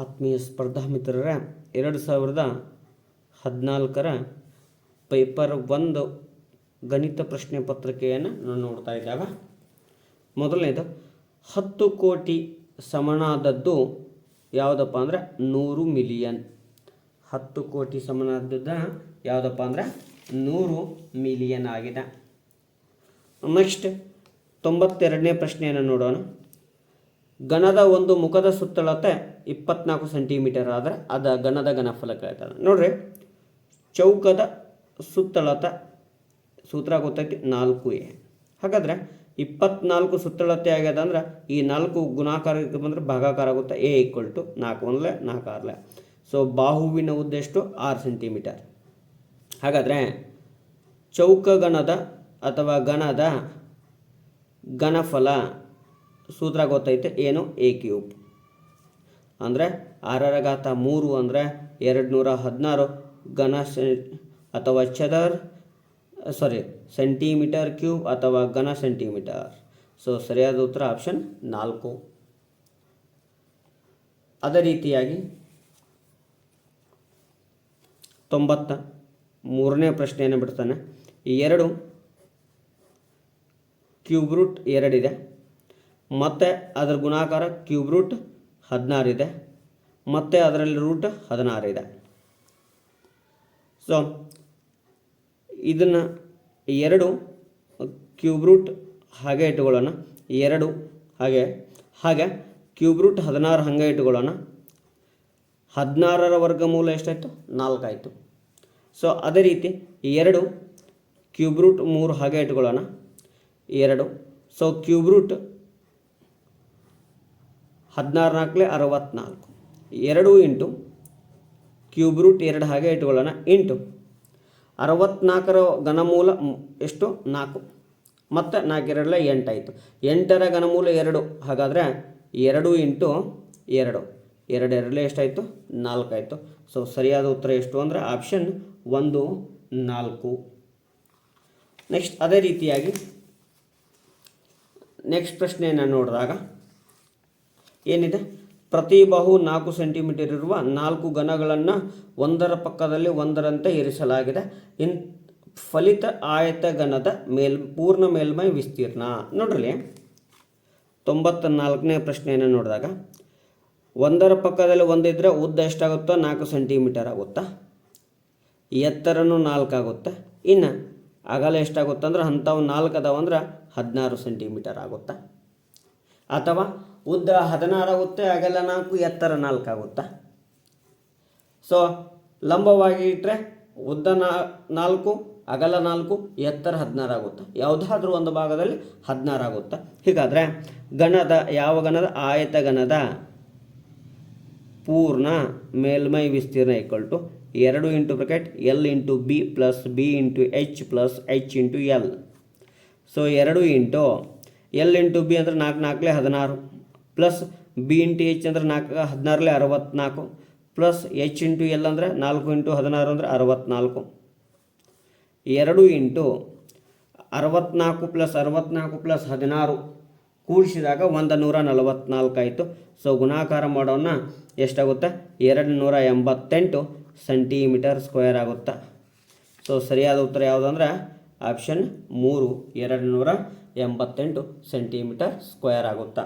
ಆತ್ಮೀಯ ಸ್ಪರ್ಧಾ ಮಿತ್ರರೇ, 2014ರ ಪೇಪರ್ 1 ಗಣಿತ ಪ್ರಶ್ನೆ ಪತ್ರಿಕೆಯನ್ನು ನಾವು ನೋಡ್ತಾ ಇದ್ದಾಗ, ಮೊದಲನೇದು 10 ಕೋಟಿ ಸಮನಾದದ್ದು ಯಾವುದಪ್ಪ ಅಂದರೆ 100 ಮಿಲಿಯನ್. 10 ಕೋಟಿ ಸಮನಾದದ್ದು ಯಾವುದಪ್ಪ ಅಂದರೆ 100 ಮಿಲಿಯನ್ ಆಗಿದೆ. ನೆಕ್ಸ್ಟ್ 92ನೇ ಪ್ರಶ್ನೆಯನ್ನು ನೋಡೋಣ. ಘನದ ಒಂದು ಮುಖದ ಸುತ್ತಳತೆ 24 ಸೆಂಟಿಮೀಟರ್ ಆದರೆ ಅದು ಘನದ ಘನಫಲಕ ಹೇಳ್ತಾರೆ. ನೋಡ್ರಿ, ಚೌಕದ ಸುತ್ತಳತೆ ಸೂತ್ರ ಗೊತ್ತೈತಿ 4a. ಹಾಗಾದರೆ 24 ಸುತ್ತಳತೆ ಆಗ್ಯದ ಅಂದ್ರೆ ಈ 4 ಗುಣಾಕಾರ ಬಂದರೆ ಭಾಗಾಕಾರ ಆಗುತ್ತೆ. a = 4 1 4 6. ಸೊ ಬಾಹುವಿನ ಉದ್ದ ಎಷ್ಟು? 6 ಸೆಂಟಿಮೀಟರ್. ಹಾಗಾದರೆ ಚೌಕಗಣದ ಅಥವಾ ಘನದ ಘನಫಲ ಸೂತ್ರ ಗೊತ್ತೈತೆ ಏನು? a³ ಅಂದರೆ 6³ ಅಂದರೆ 216 ಘನ ಅಥವಾ ಸೆಂಟಿಮೀಟರ್ ಕ್ಯೂಬ್ ಅಥವಾ ಘನ ಸೆಂಟಿಮೀಟರ್. ಸೊ ಸರಿಯಾದ ಉತ್ತರ ಆಪ್ಷನ್ 4. ಅದೇ ರೀತಿಯಾಗಿ 93ನೇ ಪ್ರಶ್ನೆಯನ್ನು ಬಿಡ್ತಾನೆ. 2 ಕ್ಯೂಬ್ ರೂಟ್ 2 ಇದೆ, ಮತ್ತು ಅದರ ಗುಣಾಕಾರ ಕ್ಯೂಬ್ ರೂಟ್ 16 ಇದೆ, ಮತ್ತು ಅದರಲ್ಲಿ ರೂಟ್ 16 ಇದೆ. ಸೊ ಇದನ್ನು 2 ಕ್ಯೂಬ್ ರೂಟ್ ಹಾಗೆ ಇಟ್ಕೊಳ್ಳೋಣ. 2 ಹಾಗೆ ಕ್ಯೂಬ್ ರೂಟ್ 16 ಹಾಗೆ ಇಟ್ಕೊಳ್ಳೋಣ. 16ರ ವರ್ಗಮೂಲ ಎಷ್ಟಾಯಿತು? 4 ಆಯಿತು. ಸೊ ಅದೇ ರೀತಿ 2 ಕ್ಯೂಬ್ ರೂಟ್ 3 ಹಾಗೆ ಇಟ್ಕೊಳ್ಳೋಣ. 2 so cube root 16 4 64. 2 into cube root 2 ಹಾಗೆ ಇಟ್ಕೊಳ್ಳೋಣ ಇಂಟು 64ರ ಘನಮೂಲ ಎಷ್ಟು? 4 ಮತ್ತು 4 2 8 ಆಯಿತು. 8ರ ಘನಮೂಲ 2. ಹಾಗಾದರೆ 2 ಇಂಟು 2 2 ಎಷ್ಟಾಯಿತು? 4 ಆಯಿತು. ಸೊ ಸರಿಯಾದ ಉತ್ತರ ಎಷ್ಟು ಅಂದರೆ ಆಪ್ಷನ್ 1 4. ನೆಕ್ಸ್ಟ್ ಅದೇ ರೀತಿಯಾಗಿ ನೆಕ್ಸ್ಟ್ ಪ್ರಶ್ನೆಯನ್ನು ನೋಡಿದಾಗ ಏನಿದೆ? ಪ್ರತಿ ಬಾಹು 4 ಸೆಂಟಿಮೀಟರ್ ಇರುವ 4 ಘನಗಳನ್ನು ಒಂದರ ಪಕ್ಕದಲ್ಲಿ ಒಂದರಂತೆ ಇರಿಸಲಾಗಿದೆ. ಫಲಿತ ಆಯತ ಘನದ ಪೂರ್ಣ ಮೇಲ್ಮೈ ವಿಸ್ತೀರ್ಣ. ನೋಡ್ರಿ, 94ನೇ ಪ್ರಶ್ನೆಯನ್ನು ನೋಡಿದಾಗ ಒಂದರ ಪಕ್ಕದಲ್ಲಿ ಒಂದಿದ್ರೆ ಉದ್ದ ಎಷ್ಟಾಗುತ್ತೋ? 4 ಸೆಂಟಿಮೀಟರ್ ಆಗುತ್ತಾ. ಎತ್ತರನೂ 4 ಆಗುತ್ತೆ. ಇನ್ನು ಅಗಲ ಎಷ್ಟಾಗುತ್ತೆ ಅಂದ್ರೆ ಅಂಥವು 4 ಅದಾವ ಅಂದ್ರೆ 16 ಸೆಂಟಿಮೀಟರ್ ಆಗುತ್ತಾ. ಅಥವಾ ಉದ್ದ 16 ಆಗುತ್ತೆ, ಅಗಲ 4, ಎತ್ತರ 4 ಆಗುತ್ತಾ. ಸೊ ಲಂಬವಾಗಿ ಇಟ್ಟರೆ ಉದ್ದ 4, ಅಗಲ 4, ಎತ್ತರ 16 ಆಗುತ್ತೆ. ಯಾವುದಾದ್ರೂ ಒಂದು ಭಾಗದಲ್ಲಿ 16 ಆಗುತ್ತೆ. ಹೀಗಾದರೆ ಯಾವ ಘನದ? ಆಯತ ಘನದ ಪೂರ್ಣ ಮೇಲ್ಮೈ ವಿಸ್ತೀರ್ಣ = 2 into bracket L into B plus B into H plus H into L. So 2 into L into B ಅಂದರೆ 4 4 16 ಪ್ಲಸ್ B ಇಂಟು H ಅಂದರೆ 4 16 64 ಪ್ಲಸ್ H ಇಂಟು L ಅಂದರೆ 4 ಇಂಟು 16 ಅಂದರೆ 64. 2 ಇಂಟು 64 ಪ್ಲಸ್ 64 ಪ್ಲಸ್ 16 ಕೂಡಿಸಿದಾಗ 144 ಆಯಿತು. ಸೊ ಗುಣಾಕಾರ ಮಾಡೋಣ ಎಷ್ಟಾಗುತ್ತೆ? 288 centimetre square ಆಗುತ್ತಾ. So ಸರಿಯಾದ ಉತ್ತರ ಯಾವುದಂದ್ರೆ ಆಪ್ಷನ್ 3 288 ಸೆಂಟಿಮೀಟರ್ ಸ್ಕ್ವೇರ್ ಆಗುತ್ತಾ.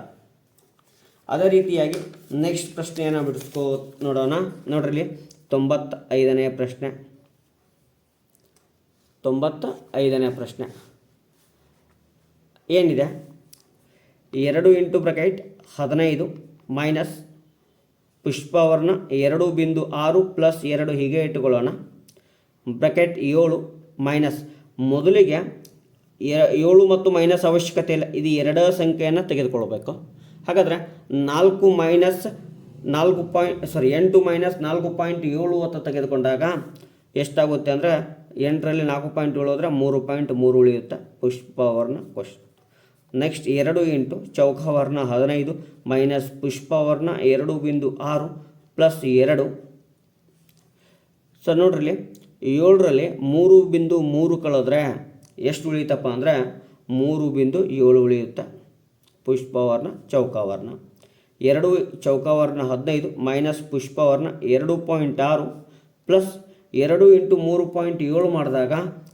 ಅದೇ ರೀತಿಯಾಗಿ ನೆಕ್ಸ್ಟ್ ಪ್ರಶ್ನೆಯನ್ನು ನೋಡೋಣ. ನೋಡ್ರಿ, 95ನೇ ಪ್ರಶ್ನೆ. 95ನೇ ಪ್ರಶ್ನೆ ಏನಿದೆ? 2 ಇಂಟು ಬ್ರಾಕೆಟ್ 15 ಮೈನಸ್ ಪುಷ್ಪವರ್ಣ 2.6 ಪ್ಲಸ್ 2 ಹೀಗೆ ಇಟ್ಟುಕೊಳ್ಳೋಣ. ಬ್ರಾಕೆಟ್ 7 ಮೈನಸ್ ಮೊದಲಿಗೆ 7 ಮತ್ತು ಮೈನಸ್ ಅವಶ್ಯಕತೆ ಇಲ್ಲ, ಇದು 2 ಸಂಖ್ಯೆಯನ್ನು ತೆಗೆದುಕೊಳ್ಬೇಕು. ಹಾಗಾದರೆ 8 ಮೈನಸ್ 4.7 ಅಂತ ತೆಗೆದುಕೊಂಡಾಗ ಎಷ್ಟಾಗುತ್ತೆ ಅಂದರೆ 8ರಲ್ಲಿ 4.7 ಹೋದರೆ 3.3 ಉಳಿಯುತ್ತೆ ಪುಷ್ಪವರ್ಣ ಕ್ವಶನ್. ನೆಕ್ಸ್ಟ್ 2 ಇಂಟು ಚೌಕವರ್ಣ 15 ಮೈನಸ್ ಪುಷ್ಪವರ್ಣ 2.6 ಪ್ಲಸ್ 2. ಸೊ ನೋಡ್ರಿ, 7ರಲ್ಲಿ 3.3 ಕಳೆದ್ರೆ ಎಷ್ಟು ಉಳಿಯುತ್ತಪ್ಪ ಅಂದರೆ 3.7 ಉಳಿಯುತ್ತೆ ಪುಷ್ಪವರ್ಣ ಚೌಕವರ್ಣ. 2 ಚೌಕಾವರ್ಣ 15 ಮೈನಸ್ ಪುಷ್ಪವರ್ಣ 2.6 ಪ್ಲಸ್ 2 ಇಂಟು 3.7 ಮಾಡಿದಾಗ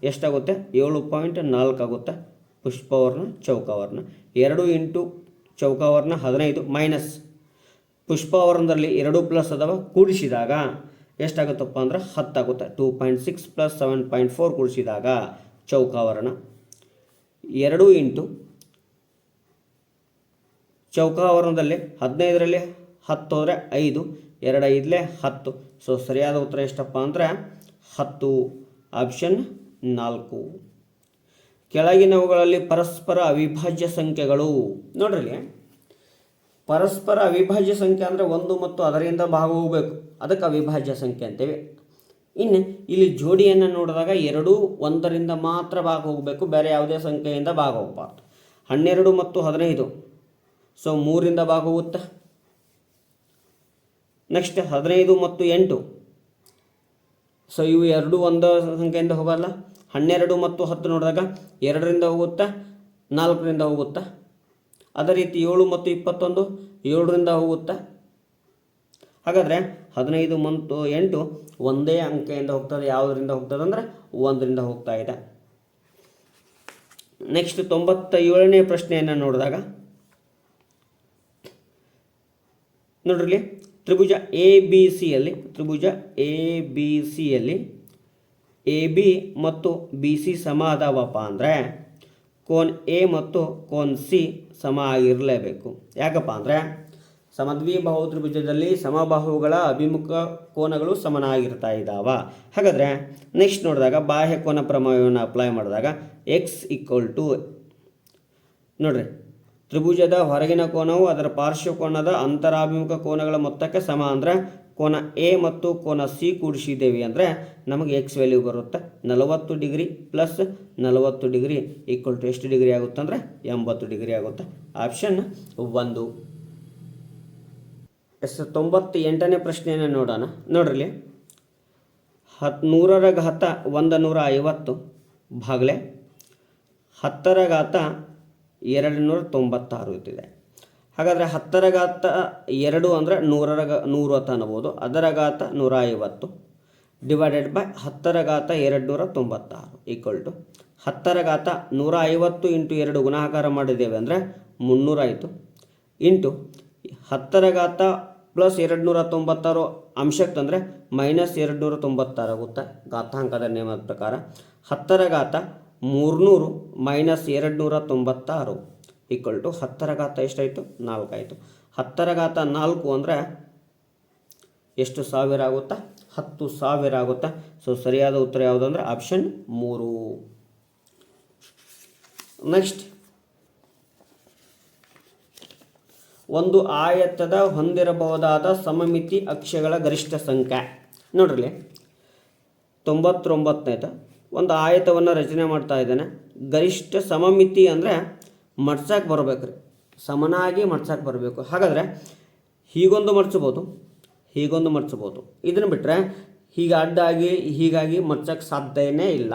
ಎಷ್ಟಾಗುತ್ತೆ 7.4 ಆಗುತ್ತೆ ಪುಷ್ಪವರ್ಣ ಚೌಕಾವರ್ಣ. 2 ಇಂಟು ಚೌಕಾವರ್ಣ 15 ಮೈನಸ್ ಪುಷ್ಪವರ್ಣದಲ್ಲಿ 2 ಪ್ಲಸ್ ಅದಾವ ಕೂಡಿಸಿದಾಗ ಎಷ್ಟಾಗುತ್ತಪ್ಪ ಅಂದ್ರೆ 10 ಆಗುತ್ತೆ. 2.6 ಪ್ಲಸ್ 7.4 ಕೂಡಿಸಿದಾಗ ಚೌಕಾವರ್ಣ. 2 ಇಂಟು ಚೌಕಾವರ್ಣದಲ್ಲಿ 15ರಲ್ಲಿ 10 ಹೋದರೆ 5, 2 5 10. ಸೊ ಸರಿಯಾದ ಉತ್ತರ ಎಷ್ಟಪ್ಪ ಅಂದರೆ 10, ಆಪ್ಷನ್ 4. ಕೆಳಗಿನವುಗಳಲ್ಲಿ ಪರಸ್ಪರ ಅವಿಭಾಜ್ಯ ಸಂಖ್ಯೆಗಳು. ನೋಡ್ರಿ, ಪರಸ್ಪರ ಅವಿಭಾಜ್ಯ ಸಂಖ್ಯೆ ಅಂದರೆ 1 ಮತ್ತು ಅದರಿಂದ ಭಾಗ ಹೋಗಬೇಕು, ಅದಕ್ಕೆ ಅವಿಭಾಜ್ಯ ಸಂಖ್ಯೆ ಅಂತೇವೆ. ಇನ್ನು ಇಲ್ಲಿ ಜೋಡಿಯನ್ನು ನೋಡಿದಾಗ 2 1ರಿಂದ ಮಾತ್ರ ಭಾಗ ಹೋಗಬೇಕು, ಬೇರೆ ಯಾವುದೇ ಸಂಖ್ಯೆಯಿಂದ ಭಾಗ ಹೋಗಬಾರ್ದು. 12 ಮತ್ತು 15 ಸೊ 3ರಿಂದ ಭಾಗ ಹೋಗುತ್ತೆ. ನೆಕ್ಸ್ಟ್ 15 ಮತ್ತು 8 ಸೊ ಇವು 2 ಒಂದು ಸಂಖ್ಯೆಯಿಂದ ಹೋಗಲ್ಲ. 12 ಮತ್ತು 10 ನೋಡಿದಾಗ 2ರಿಂದ ಹೋಗುತ್ತಾ, 4ರಿಂದ ಹೋಗುತ್ತಾ. ಅದೇ ರೀತಿ 7 ಮತ್ತು 21 7ರಿಂದ ಹೋಗುತ್ತಾ. ಹಾಗಾದರೆ 15 ಮತ್ತು 8 ಒಂದೇ ಅಂಕೆಯಿಂದ ಹೋಗ್ತದೆ. ಯಾವುದರಿಂದ ಹೋಗ್ತದೆ ಅಂದರೆ 1ರಿಂದ ಹೋಗ್ತಾ ಇದೆ. ನೆಕ್ಸ್ಟ್ 97ನೇ ಪ್ರಶ್ನೆಯನ್ನು ನೋಡಿದಾಗ ನೋಡ್ರಿ, ತ್ರಿಭುಜ ಎ ಬಿ ಸಿಯಲ್ಲಿ ಎ ಬಿ ಮತ್ತು ಬಿ ಸಿ ಸಮ ಅದಾವಪ್ಪ ಅಂದರೆ ಕೋನ್ ಎ ಮತ್ತು ಕೋನ್ ಸಿ ಸಮ ಆಗಿರಲೇಬೇಕು. ಯಾಕಪ್ಪ ಅಂದರೆ ಸಮದ್ವಿಬಾಹು ತ್ರಿಭುಜದಲ್ಲಿ ಸಮಬಾಹುಗಳ ಅಭಿಮುಖ ಕೋನಗಳು ಸಮನಾಗಿರ್ತಾ ಇದ್ದಾವ. ಹಾಗಾದರೆ ನೆಕ್ಸ್ಟ್ ನೋಡಿದಾಗ ಬಾಹ್ಯ ಕೋನ ಪ್ರಮೇಯವನ್ನು ಅಪ್ಲೈ ಮಾಡಿದಾಗ ಎಕ್ಸ್ ಈಕ್ವಲ್ ಟು ನೋಡ್ರಿ, ತ್ರಿಭುಜದ ಹೊರಗಿನ ಕೋನವು ಅದರ ಪಾರ್ಶ್ವಕೋನದ ಅಂತರಾಭಿಮುಖ ಕೋನಗಳ ಮೊತ್ತಕ್ಕೆ ಸಮ. ಅಂದರೆ ಕೋನ ಎ ಮತ್ತು ಕೋನ ಸಿ ಕೂಡಿಸಿದ್ದೇವೆ ಅಂದರೆ ನಮಗೆ ಎಕ್ಸ್ ವ್ಯಾಲ್ಯೂ ಬರುತ್ತೆ 40 degree plus 40 degree equal to ಎಷ್ಟು ಡಿಗ್ರಿ ಆಗುತ್ತೆ ಅಂದರೆ 80 ಡಿಗ್ರಿ ಆಗುತ್ತೆ. ಆಪ್ಷನ್ 1. 98ನೇ ಪ್ರಶ್ನೆಯನ್ನು ನೋಡೋಣ. ನೋಡ್ರಿ, 100ರ ಘಾತ 150 ಭಾಗಲೆ 10ರ ಘಾತ 296 ಇರ್ತಿದೆ. ಹಾಗಾದರೆ 10ರ ಘಾತ 2 ಅಂದರೆ 100 ಅಂತ ಅನ್ಬೋದು. ಅದರ ಘಾತ 150 ಡಿವೈಡೆಡ್ ಬೈ 10ರ ಘಾತ 296 ಈಕ್ವಲ್ ಟು 10ರ ಘಾತ 150 ಇಂಟು 2 ಗುಣಾಕಾರ ಮಾಡಿದ್ದೇವೆ ಅಂದರೆ 300 ಆಯಿತು. ಇಂಟು 10ರ ಘಾತ ಪ್ಲಸ್ 296 ಅಂಶಕ್ಕೆ ತಂದರೆ ಮೈನಸ್ 296 ಆಗುತ್ತೆ ಘಾತಾಂಕದ ನಿಯಮದ ಪ್ರಕಾರ. 10ರ ಘಾತ 300 ಮೈನಸ್ 296 ಈಕ್ವಲ್ ಟು 10ರ ಘಾತ ಎಷ್ಟಾಯಿತು 4 ಆಯಿತು. 10ರ ಘಾತ 4 ಅಂದರೆ ಎಷ್ಟು ಸಾವಿರ ಆಗುತ್ತಾ 10,000 ಆಗುತ್ತಾ. ಸೊ ಸರಿಯಾದ ಉತ್ತರ ಯಾವುದು ಅಂದರೆ ಆಪ್ಷನ್ 3. ನೆಕ್ಸ್ಟ್, ಒಂದು ಆಯತದ ಹೊಂದಿರಬಹುದಾದ ಸಮಮಿತಿ ಅಕ್ಷಗಳ ಗರಿಷ್ಠ ಸಂಖ್ಯೆ. ನೋಡ್ರಿ, 99ನೇದು ಒಂದು ಆಯತವನ್ನು ರಚನೆ ಮಾಡ್ತಾ ಇದ್ದಾನೆ. ಗರಿಷ್ಠ ಸಮಮಿತಿ ಅಂದರೆ ಮಡ್ಸಕ್ಕೆ ಬರಬೇಕು ರೀ, ಸಮನಾಗಿ ಮಡ್ಸಕ್ಕೆ ಬರಬೇಕು. ಹಾಗಾದರೆ ಹೀಗೊಂದು ಮಡ್ಸ್ಬೋದು, ಹೀಗೊಂದು ಮಡ್ಸ್ಬೋದು. ಇದನ್ನು ಬಿಟ್ಟರೆ ಹೀಗೆ ಅಡ್ಡಾಗಿ ಹೀಗಾಗಿ ಮಡ್ಸಕ್ಕೆ ಸಾಧ್ಯನೇ ಇಲ್ಲ.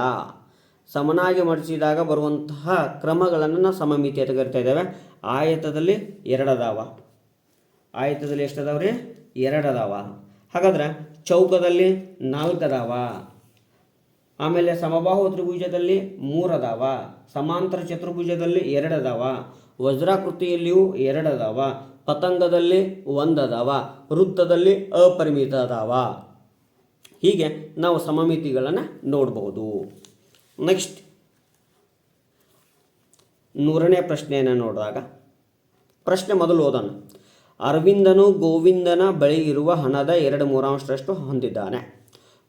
ಸಮನಾಗಿ ಮಡಿಸಿದಾಗ ಬರುವಂತಹ ಕ್ರಮಗಳನ್ನು ನಾವು ಸಮಮಿತಿ ಅಂತ ಕರಿತಾ ಇದ್ದೇವೆ. ಆಯತದಲ್ಲಿ 2 ಅದಾವ. ಆಯತದಲ್ಲಿ ಎಷ್ಟು ಅದಾವ ರೀ 2 ಅದಾವ. ಹಾಗಾದ್ರೆ ಚೌಕದಲ್ಲಿ 4 ಅದಾವ. ಆಮೇಲೆ ಸಮಬಾಹು ತ್ರಿಭುಜದಲ್ಲಿ 3 ಅದಾವ. ಸಮಾಂತರ ಚತುರ್ಭುಜದಲ್ಲಿ 2 ಅದಾವ. ವಜ್ರಾಕೃತಿಯಲ್ಲಿಯೂ 2 ಅದಾವ. ಪತಂಗದಲ್ಲಿ 1 ಅದಾವ. ವೃತ್ತದಲ್ಲಿ ಅಪರಿಮಿತ ಅದಾವ. ಹೀಗೆ ನಾವು ಸಮಮಿತಿಗಳನ್ನು ನೋಡ್ಬೋದು. ನೆಕ್ಸ್ಟ್ 100ನೇ ಪ್ರಶ್ನೆಯನ್ನು ನೋಡಿದಾಗ ಪ್ರಶ್ನೆ ಮೊದಲು ಓದೋಣ. ಅರವಿಂದನು ಗೋವಿಂದನ ಬಳಿ ಇರುವ ಹಣದ 2/3 ಹೊಂದಿದ್ದಾನೆ.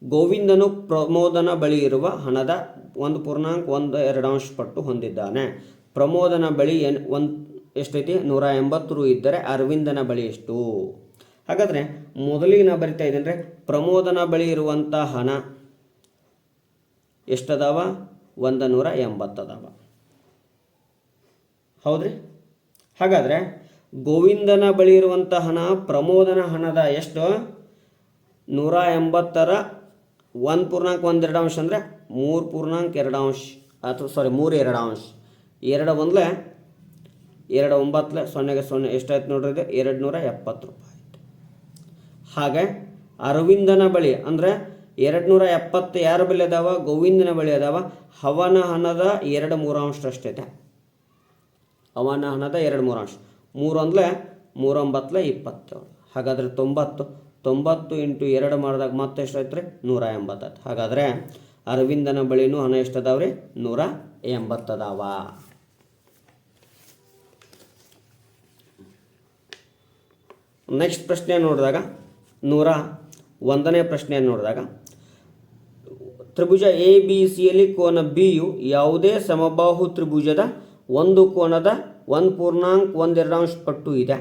ಗೋವಿಂದನು ಪ್ರಮೋದನ ಬಳಿ ಇರುವ ಹಣದ 1.12 ಪಟ್ಟು ಹೊಂದಿದ್ದಾನೆ. ಪ್ರಮೋದನ ಬಳಿ ಎಷ್ಟೈತಿ 180 ರು ಇದ್ದರೆ ಅರವಿಂದನ ಬಳಿ ಎಷ್ಟು? ಹಾಗಾದರೆ ಮೊದಲಿಗೆ ನಾ ಬರಿತಾ ಇದ್ದೇನೆ. ಪ್ರಮೋದನ ಬಳಿ ಇರುವಂಥ ಹಣ ಎಷ್ಟದಾವ 180 ಅದಾವ. ಹೌದ್ರಿ? ಹಾಗಾದರೆ ಗೋವಿಂದನ ಬಳಿ ಇರುವಂಥ ಹಣ ಪ್ರಮೋದನ ಹಣದ ಎಷ್ಟು 180ರ 1.12 ಅಂದರೆ 3.2 ಅಥವಾ 3/2. 2 1 2 9 ಸೊನ್ನೆಗೆ ಸೊನ್ನೆ ಎಷ್ಟಾಯ್ತು ನೋಡ್ರಿ, ಇದು 270 ರೂಪಾಯಿ ಆಯಿತು. ಹಾಗೆ ಅರವಿಂದನ ಬಳಿ ಅಂದರೆ 270 ಯಾರ ಬಳಿ ಅದಾವ, ಗೋವಿಂದನ ಬಳಿ ಅದಾವ. ಅವನ ಹಣದ 2/3 ಅಷ್ಟಿದೆ. ಅವನ ಹಣದ 2/3, 3 ಅಂದರೆ 3 9 27. ಹಾಗಾದರೆ 90 ಇಂಟು 2 ಮಾಡಿದಾಗ ಮತ್ತೆ ಎಷ್ಟಾಯ್ತು ರೀ, 180 ಆಯ್ತು. ಹಾಗಾದರೆ ಅರವಿಂದನ ಬಳಿನೂ ಹಣ ಎಷ್ಟದಾವ ರೀ, 180 ಅದಾವ. ನೆಕ್ಸ್ಟ್ ಪ್ರಶ್ನೆ ನೋಡಿದಾಗ 101ನೇ ಪ್ರಶ್ನೆ ನೋಡಿದಾಗ, ತ್ರಿಭುಜ ಎ ಬಿ ಸಿಯಲ್ಲಿ ಕೋನ ಬಿ ಯು ಯಾವುದೇ ಸಮಬಾಹು ತ್ರಿಭುಜದ ಒಂದು ಕೋನದ 1.12 ಪಟ್ಟು ಇದೆ.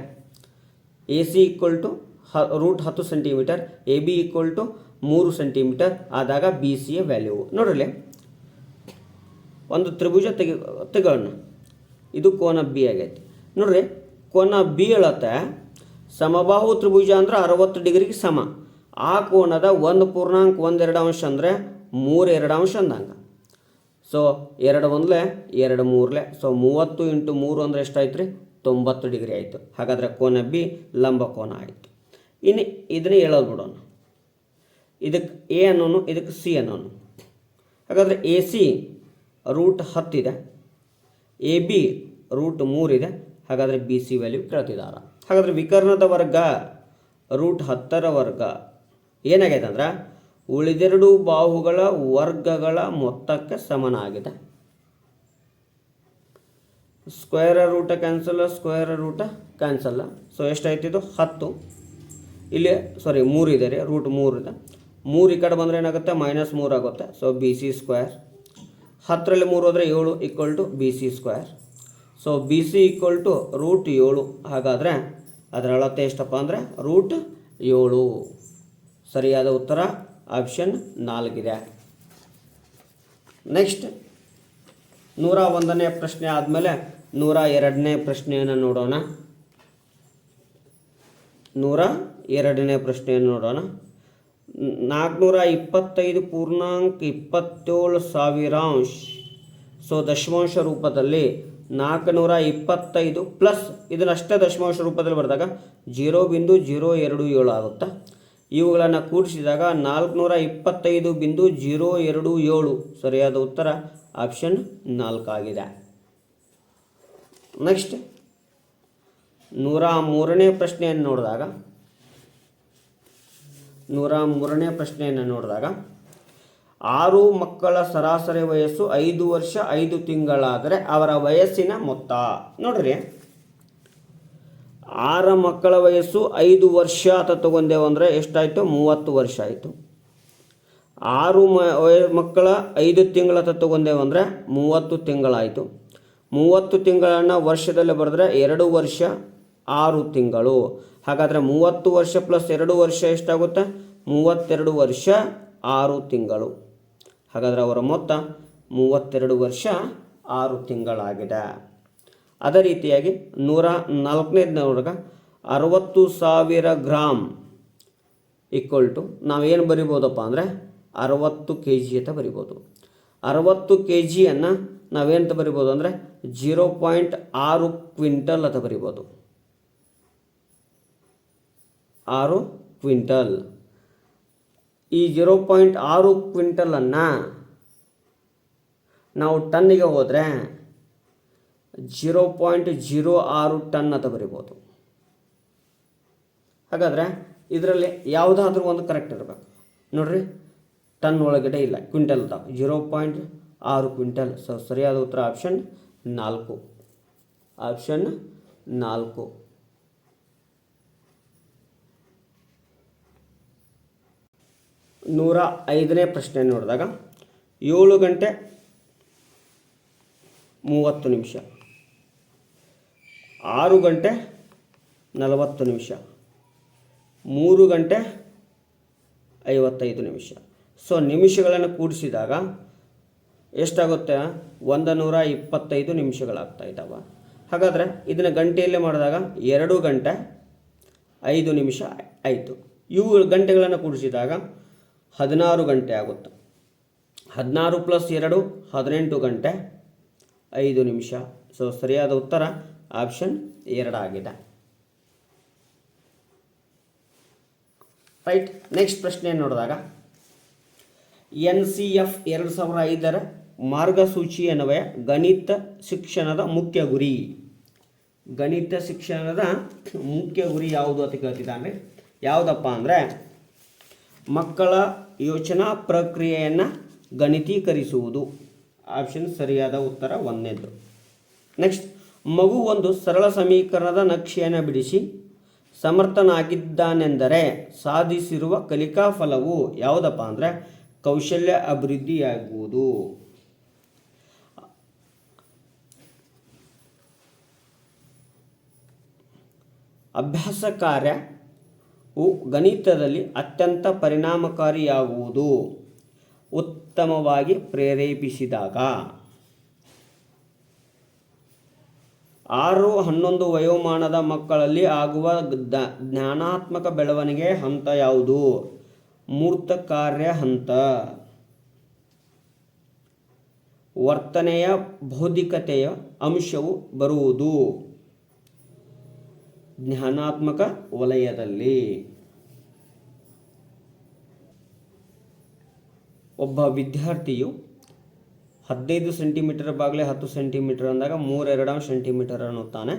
A C √10 centimetre, A B 3 centimetre ಆದಾಗ ಬಿ ಸಿಯ ವ್ಯಾಲ್ಯೂ ನೋಡ್ರಿ. ಒಂದು ತ್ರಿಭುಜ ತೆಗೋಣ, ಇದು ಕೋನ ಬಿ ಆಗೈತಿ ನೋಡ್ರಿ. ಕೋನ ಬಿ ಹೇಳತ್ತೆ ಸಮಬಾಹು ತ್ರಿಭುಜ ಅಂದ್ರೆ 60 ಡಿಗ್ರಿಗೆ ಸಮ. ಆ ಕೋನದ 1.12 ಅಂದರೆ 3/2 ಅಂದಂಗೆ. ಸೊ 2 1 2 3 ಸೊ 30 ಇಂಟು 3 ಅಂದರೆ ಎಷ್ಟಾಯ್ತು ರೀ, 90 ಡಿಗ್ರಿ ಆಯಿತು. ಹಾಗಾದರೆ ಕೋನ ಬಿ ಲಂಬ ಕೋನ ಆಯಿತು. ಇನ್ನು ಇದನ್ನೇ ಹೇಳೋದು ಬಿಡೋಣ. ಇದಕ್ಕೆ ಎ ಅನ್ನೋನು, ಇದಕ್ಕೆ ಸಿ ಅನ್ನೋನು. ಹಾಗಾದರೆ ಎ ಸಿ √10 ಇದೆ, ಎ ಬಿ √3 ಇದೆ. ಹಾಗಾದರೆ ಬಿ ಸಿ ವ್ಯಾಲ್ಯೂ ಕೇಳ್ತಿದ್ದಾರೆ. ಹಾಗಾದರೆ ವಿಕರ್ಣದ ವರ್ಗ √10ರ ವರ್ಗ ಏನಾಗಿದೆ ಅಂದ್ರೆ ಉಳಿದೆರಡು ಬಾಹುಗಳ ವರ್ಗಗಳ ಮೊತ್ತಕ್ಕೆ ಸಮನಾಗಿದೆ. Square root cancel, square root cancel. So ಎಷ್ಟಾಯ್ತು ಇದು 10. ಇಲ್ಲಿ 3 ಇದೆ ರೀ, √3 ಇದೆ. 3 ಈ ಕಡೆ ಬಂದರೆ ಏನಾಗುತ್ತೆ, -3 ಆಗುತ್ತೆ. So B C square. 10ರಲ್ಲಿ 3 ಹೋದರೆ 7 = B C square. So B C √7. ಹಾಗಾದರೆ ಅದರ ಅಳತೆ ಎಷ್ಟಪ್ಪ ಅಂದರೆ √7. ಸರಿಯಾದ ಉತ್ತರ ಆಪ್ಷನ್ 4 ಇದೆ. ನೆಕ್ಸ್ಟ್ 101ನೇ ಪ್ರಶ್ನೆ ಆದಮೇಲೆ 102ನೇ ಪ್ರಶ್ನೆಯನ್ನು ನೋಡೋಣ. 102ನೇ ಪ್ರಶ್ನೆಯನ್ನು ನೋಡೋಣ. 425.27 ಸೊ ದಶಮಾಂಶ ರೂಪದಲ್ಲಿ 425 ಪ್ಲಸ್ ಇದನ್ನಷ್ಟೇ ದಶಮಾಂಶ ರೂಪದಲ್ಲಿ ಬರೆದಾಗ 0.027 ಆಗುತ್ತೆ. ಇವುಗಳನ್ನು ಕೂಡಿಸಿದಾಗ 425.027. ಸರಿಯಾದ ಉತ್ತರ ಆಪ್ಷನ್ 4 ಆಗಿದೆ. ನೆಕ್ಸ್ಟ್ 103ನೇ ಪ್ರಶ್ನೆಯನ್ನು ನೋಡಿದಾಗ 6 ಮಕ್ಕಳ ಸರಾಸರಿ ವಯಸ್ಸು 5 ವರ್ಷ 5 ತಿಂಗಳಾದರೆ ಅವರ ವಯಸ್ಸಿನ ಮೊತ್ತ ನೋಡ್ರಿ. 6 ಮಕ್ಕಳ ವಯಸ್ಸು 5 ವರ್ಷ ಅಂತ ತಗೊಂಡೇವು ಅಂದರೆ ಎಷ್ಟಾಯಿತು, 30 ವರ್ಷ ಆಯಿತು. 6 ಮಕ್ಕಳ 5 ತಿಂಗಳ ತಗೊಂಡೇವು ಅಂದರೆ 30 ತಿಂಗಳಾಯಿತು. 30 ತಿಂಗಳನ್ನು ವರ್ಷದಲ್ಲಿ ಬರೆದ್ರೆ 2 ವರ್ಷ 6 ತಿಂಗಳು. ಹಾಗಾದರೆ 30 ವರ್ಷ ಪ್ಲಸ್ 2 ವರ್ಷ ಎಷ್ಟಾಗುತ್ತೆ, 32 ವರ್ಷ 6 ತಿಂಗಳು. ಹಾಗಾದರೆ ಅವರ ಮೊತ್ತ 32 ವರ್ಷ 6 ತಿಂಗಳಾಗಿದೆ. ಅದೇ ರೀತಿಯಾಗಿ 104ನೇ ನೋಡಿದಾಗ 60,000 ಗ್ರಾಮ್ ನಾವೇನು ಬರಿಬೋದಪ್ಪ ಅಂದರೆ 60 kg ಅಂತ ಬರಿಬೋದು. 60 kgಯನ್ನು ನಾವೇನಂತ ಬರಿಬೋದು ಅಂದರೆ 0.6 ಕ್ವಿಂಟಲ್ ಅಂತ ಬರಿಬೋದು. 6 ಕ್ವಿಂಟಲ್. ಈ 0.6 ಕ್ವಿಂಟಲನ್ನು ನಾವು ಟನ್ನಿಗೆ ಹೋದರೆ 0.06 ಟನ್ ಅಂತ ಬರಿಬೋದು. ಹಾಗಾದರೆ ಇದರಲ್ಲಿ ಯಾವುದಾದ್ರೂ ಒಂದು ಕರೆಕ್ಟ್ ಇರಬೇಕು ನೋಡ್ರಿ. ಟನ್ ಒಳಗಡೆ ಇಲ್ಲ, ಕ್ವಿಂಟಲ್ ಅದಾವೆ. 0.6 ಕ್ವಿಂಟಲ್. ಸೊ ಸರಿಯಾದ ಉತ್ತರ ಆಪ್ಷನ್ 4. ಆಪ್ಷನ್ 4. 105ನೇ ಪ್ರಶ್ನೆ ನೋಡಿದಾಗ 7 ಗಂಟೆ 30 ನಿಮಿಷ, 6 ಗಂಟೆ 40 ನಿಮಿಷ, 3 ಗಂಟೆ 55 ನಿಮಿಷ. ಸೊ ನಿಮಿಷಗಳನ್ನು ಕೂಡಿಸಿದಾಗ ಎಷ್ಟಾಗುತ್ತೆ, 125 ನಿಮಿಷಗಳಾಗ್ತಾ ಇದ್ದಾವೆ. ಹಾಗಾದರೆ ಇದನ್ನು ಗಂಟೆಯಲ್ಲೇ ಮಾಡಿದಾಗ 2 ಗಂಟೆ 5 ನಿಮಿಷ ಆಯಿತು. ಇವು ಗಂಟೆಗಳನ್ನು ಕೂಡಿಸಿದಾಗ 16 ಗಂಟೆ ಆಗುತ್ತೆ. 16 + 2 18 ಗಂಟೆ 5 ನಿಮಿಷ. ಸೊ ಸರಿಯಾದ ಉತ್ತರ ಆಪ್ಷನ್ 2 ಆಗಿದೆ. ರೈಟ್. ನೆಕ್ಸ್ಟ್ ಪ್ರಶ್ನೆ ನೋಡಿದಾಗ NCF 2005 ಮಾರ್ಗಸೂಚಿ ಅನ್ವಯ ಗಣಿತ ಶಿಕ್ಷಣದ ಮುಖ್ಯ ಗುರಿ. ಗಣಿತ ಶಿಕ್ಷಣದ ಮುಖ್ಯ ಗುರಿ ಯಾವುದು ಅಂತ ಕೇಳ್ತಿದ್ದಾನೆ. ಯಾವುದಪ್ಪ ಅಂದರೆ ಮಕ್ಕಳ ಯೋಚನಾ ಪ್ರಕ್ರಿಯೆಯನ್ನು ಗಣಿತೀಕರಿಸುವುದು. ಆಪ್ಷನ್ ಸರಿಯಾದ ಉತ್ತರ 1ನೇದು. ನೆಕ್ಸ್ಟ್, ಮಗು ಒಂದು ಸರಳ ಸಮೀಕರಣದ ನಕ್ಷೆಯನ್ನು ಬಿಡಿಸಿ ಸಮರ್ಥನಾಗಿದ್ದಾನೆಂದರೆ ಸಾಧಿಸಿರುವ ಕಲಿಕಾ ಫಲವು ಯಾವುದಪ್ಪ ಅಂದರೆ ಕೌಶಲ್ಯ ಅಭಿವೃದ್ಧಿಯಾಗುವುದು. ಅಭ್ಯಾಸ ಕಾರ್ಯವು ಗಣಿತದಲ್ಲಿ ಅತ್ಯಂತ ಪರಿಣಾಮಕಾರಿಯಾಗುವುದು ಉತ್ತಮವಾಗಿ ಪ್ರೇರೇಪಿಸಿದಾಗ. 6-11 ವಯೋಮಾನದ ಮಕ್ಕಳಲ್ಲಿ ಆಗುವ ಜ್ಞಾನಾತ್ಮಕ ಬೆಳವಣಿಗೆ ಹಂತ ಯಾವುದು? ಮೂರ್ತ ಕಾರ್ಯ ಹಂತ. ವರ್ತನೆಯ ಬೌದ್ಧಿಕತೆಯ ಅಂಶವು ಬರುವುದು ಜ್ಞಾನಾತ್ಮಕ ವಲಯದಲ್ಲಿ. ಒಬ್ಬ ವಿದ್ಯಾರ್ಥಿಯು 15 ಸೆಂಟಿಮೀಟರ್ ಬಾಗಿಲೆ 10 ಸೆಂಟಿಮೀಟರ್ ಅಂದಾಗ 3/2 ಸೆಂಟಿಮೀಟರ್ ಅನ್ನುತ್ತಾನೆ.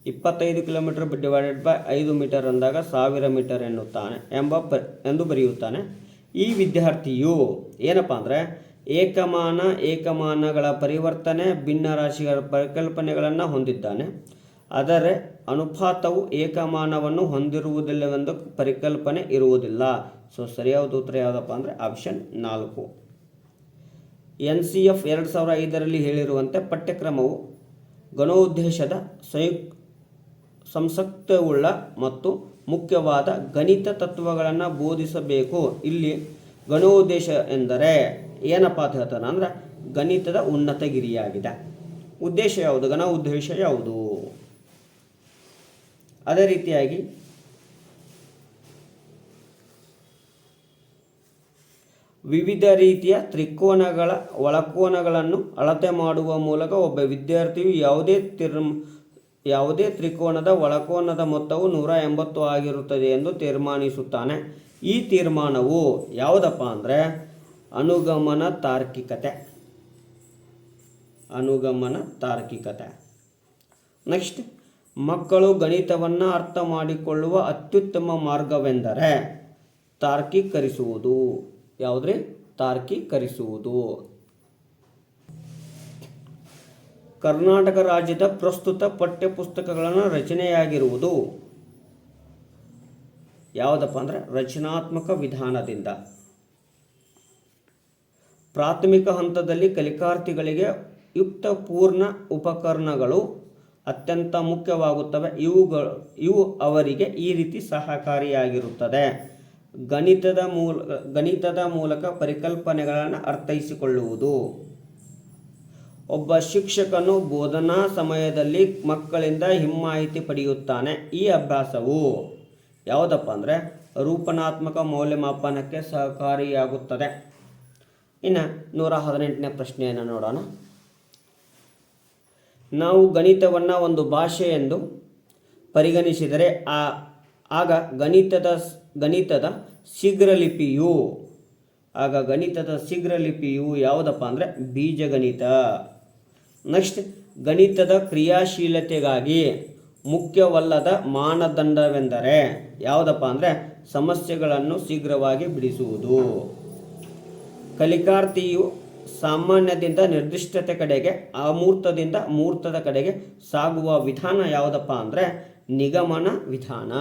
25 ಕಿಲೋಮೀಟರ್ ಡಿವೈಡೆಡ್ ಬೈ 5 ಮೀಟರ್ ಅಂದಾಗ 1000 ಮೀಟರ್ ಎನ್ನುತ್ತಾನೆ ಎಂದು ಬರೆಯುತ್ತಾನೆ. ಈ ವಿದ್ಯಾರ್ಥಿಯು ಏನಪ್ಪ ಅಂದರೆ ಏಕಮಾನಗಳ ಪರಿವರ್ತನೆ ಭಿನ್ನ ರಾಶಿಗಳ ಪರಿಕಲ್ಪನೆಗಳನ್ನು ಹೊಂದಿದ್ದಾನೆ. ಅದರ ಅನುಪಾತವು ಏಕಮಾನವನ್ನು ಹೊಂದಿರುವುದಿಲ್ಲವೆಂದು ಪರಿಕಲ್ಪನೆ ಇರುವುದಿಲ್ಲ. ಸೊ ಸರಿಯಾದ ಉತ್ತರ ಯಾವುದಪ್ಪ ಅಂದರೆ ಆಪ್ಷನ್ 4. NCF 2005 ಹೇಳಿರುವಂತೆ ಪಠ್ಯಕ್ರಮವು ಗಣೋದ್ದೇಶದ ಸಂಸಕ್ತವುಳ್ಳ ಮತ್ತು ಮುಖ್ಯವಾದ ಗಣಿತ ತತ್ವಗಳನ್ನು ಬೋಧಿಸಬೇಕು. ಇಲ್ಲಿ ಗಣೋದ್ದೇಶ ಎಂದರೆ ಏನಪ್ಪ ಅಂತ ಹೇಳ್ತಾನೆ ಅಂದರೆ ಗಣಿತದ ಉನ್ನತ ಗಿರಿಯಾಗಿದೆ. ಉದ್ದೇಶ ಯಾವುದು? ಗಣ ಉದ್ದೇಶ ಯಾವುದು? ಅದೇ ರೀತಿಯಾಗಿ ವಿವಿಧ ರೀತಿಯ ತ್ರಿಕೋನಗಳ ಒಳಕೋನಗಳನ್ನು ಅಳತೆ ಮಾಡುವ ಮೂಲಕ ಒಬ್ಬ ವಿದ್ಯಾರ್ಥಿಯು ಯಾವುದೇ ತ್ರಿಕೋನದ ಒಳಕೋನದ ಮೊತ್ತವು 180 ಆಗಿರುತ್ತದೆ ಎಂದು ತೀರ್ಮಾನಿಸುತ್ತಾನೆ. ಈ ತೀರ್ಮಾನವು ಯಾವುದಪ್ಪ ಅಂದರೆ ಅನುಗಮನ ತಾರ್ಕಿಕತೆ. ನೆಕ್ಸ್ಟ್, ಮಕ್ಕಳು ಗಣಿತವನ್ನು ಅರ್ಥ ಮಾಡಿಕೊಳ್ಳುವ ಅತ್ಯುತ್ತಮ ಮಾರ್ಗವೆಂದರೆ ತಾರ್ಕೀಕರಿಸುವುದು. ಯಾವುದ್ರಿ? ತಾರ್ಕೀಕರಿಸುವುದು. ಕರ್ನಾಟಕ ರಾಜ್ಯದ ಪ್ರಸ್ತುತ ಪಠ್ಯಪುಸ್ತಕಗಳನ್ನು ರಚನೆಯಾಗಿರುವುದು ಯಾವುದಪ್ಪ ಅಂದರೆ ರಚನಾತ್ಮಕ ವಿಧಾನದಿಂದ. ಪ್ರಾಥಮಿಕ ಹಂತದಲ್ಲಿ ಕಲಿಕಾರ್ಥಿಗಳಿಗೆ ಯುಕ್ತಪೂರ್ಣ ಉಪಕರಣಗಳು ಅತ್ಯಂತ ಮುಖ್ಯವಾಗುತ್ತವೆ. ಇವು ಅವರಿಗೆ ಈ ರೀತಿ ಸಹಕಾರಿಯಾಗಿರುತ್ತದೆ. ಗಣಿತದ ಮೂಲಕ ಪರಿಕಲ್ಪನೆಗಳನ್ನು ಅರ್ಥೈಸಿಕೊಳ್ಳುವುದು. ಒಬ್ಬ ಶಿಕ್ಷಕನು ಬೋಧನಾ ಸಮಯದಲ್ಲಿ ಮಕ್ಕಳಿಂದ ಹಿಮ್ಮಾಹಿತಿ ಪಡೆಯುತ್ತಾನೆ. ಈ ಅಭ್ಯಾಸವು ಯಾವುದಪ್ಪ ಅಂದರೆ ರೂಪನಾತ್ಮಕ ಮೌಲ್ಯಮಾಪನಕ್ಕೆ ಸಹಕಾರಿಯಾಗುತ್ತದೆ. ಇನ್ನು 118ನೇ ಪ್ರಶ್ನೆಯನ್ನು ನೋಡೋಣ. ನಾವು ಗಣಿತವನ್ನು ಒಂದು ಭಾಷೆ ಎಂದು ಪರಿಗಣಿಸಿದರೆ ಆಗ ಗಣಿತದ ಶೀಘ್ರಲಿಪಿಯು ಯಾವುದಪ್ಪ ಅಂದರೆ ಬೀಜಗಣಿತ. ನೆಕ್ಸ್ಟ್, ಗಣಿತದ ಕ್ರಿಯಾಶೀಲತೆಗಾಗಿ ಮುಖ್ಯವಲ್ಲದ ಮಾನದಂಡವೆಂದರೆ ಯಾವುದಪ್ಪ ಅಂದರೆ ಸಮಸ್ಯೆಗಳನ್ನು ಶೀಘ್ರವಾಗಿ ಬಿಡಿಸುವುದು. ಕಲಿಕಾರ್ಥಿಯು ಸಾಮಾನ್ಯದಿಂದ ನಿರ್ದಿಷ್ಟತೆ ಕಡೆಗೆ ಅಮೂರ್ತದಿಂದ ಮೂರ್ತದ ಕಡೆಗೆ ಸಾಗುವ ವಿಧಾನ ಯಾವುದಪ್ಪ ಅಂದರೆ ನಿಗಮನ ವಿಧಾನ.